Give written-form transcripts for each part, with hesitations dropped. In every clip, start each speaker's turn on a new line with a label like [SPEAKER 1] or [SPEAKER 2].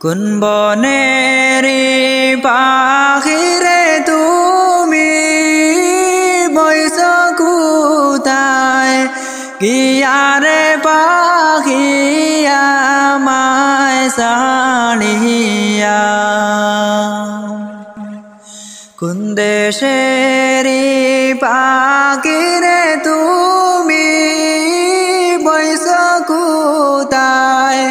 [SPEAKER 1] কোন বনেরি পাখিরে তুমি বৈশ কোথায় গিয়ারে পাখি আমায় ছাড়িয়া কোন দেশেরি পাখিরে তুমি বৈশ কোথায়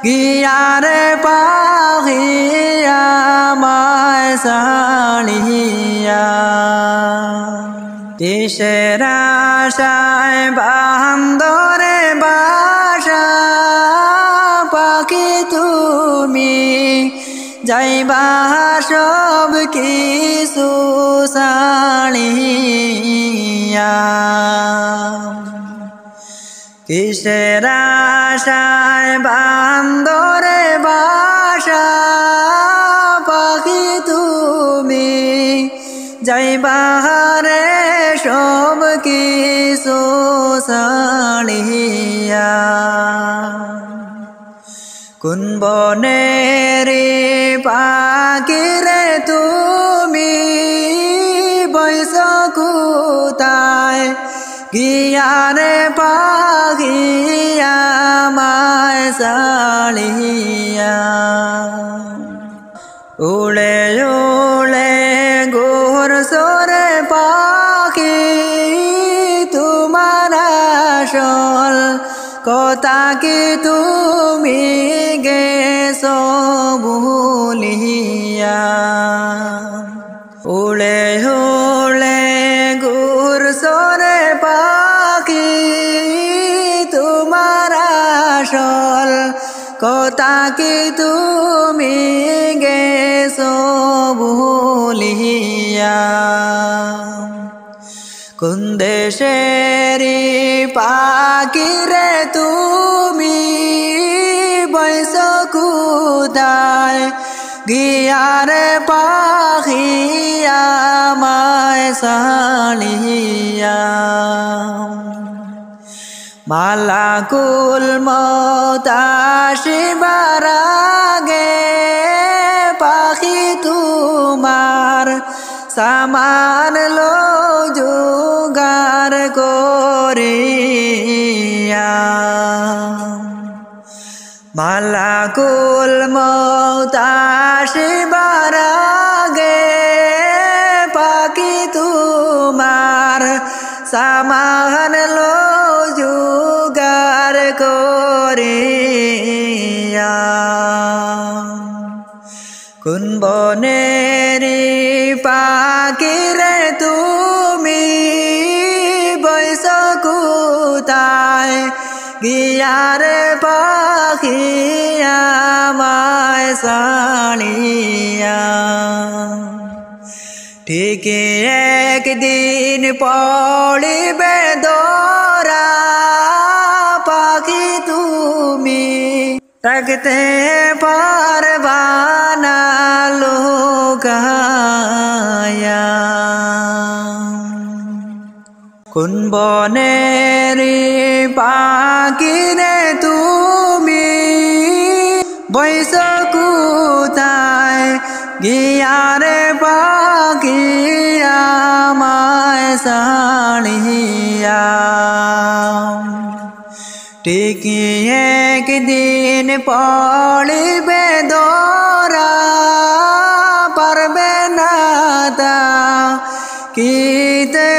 [SPEAKER 1] গিয়ারে পাখি আমায় ছাড়িয়া কিসের আশায় বান্দরে বাসা পাখি তুমি যাইবা সব কিছু ছাড়িয়া কিসের আশায় বান্দরে বাসা পাখি তুমি যাইবা রে সব কিছু ছাড়িয়া কোন বনেরি পাখিরে তুমি বৈশ কোথায় গিয়ারে পাখি আমায় ছাড়িয়া উড়ে উড়ে ঘোর সরে পাখি তোমার আসল কথা কি তুমি গেছো ভুলিয়া উড়ে উড়ে ঘোর সরে পাখি তোমার আসল কথা কি তুমি গেছো ভুলিয়া কোন দেশেরি পাখিরে তুমি বৈশ কোথায় গিয়ারে পাখি আমায় ছাড়িয়া মালাকুল মউত আসিবার আগে পাখি তোমার সামান লো জোগাড় করিয়া মালাকুল মউত আসিবার আগে পাখি তোমার সামান লো জোগাড় করিয়া কোন বনেরি পাখিরে তুমি বৈশ কোথায় গিয়ারে পাখি আমায় ছাড়িয়া ঠিক একদিন পড়িবে দরা পাখি তুমি থাকতে পারবা না লুকায়া কোন বনেরি পাখিরে তুমি বৈশ কোথায় গিয়ারে পাখি আমায় ছাড়িয়া ঠিক একদিন পড়িবে দরা পারবে না তা কিতে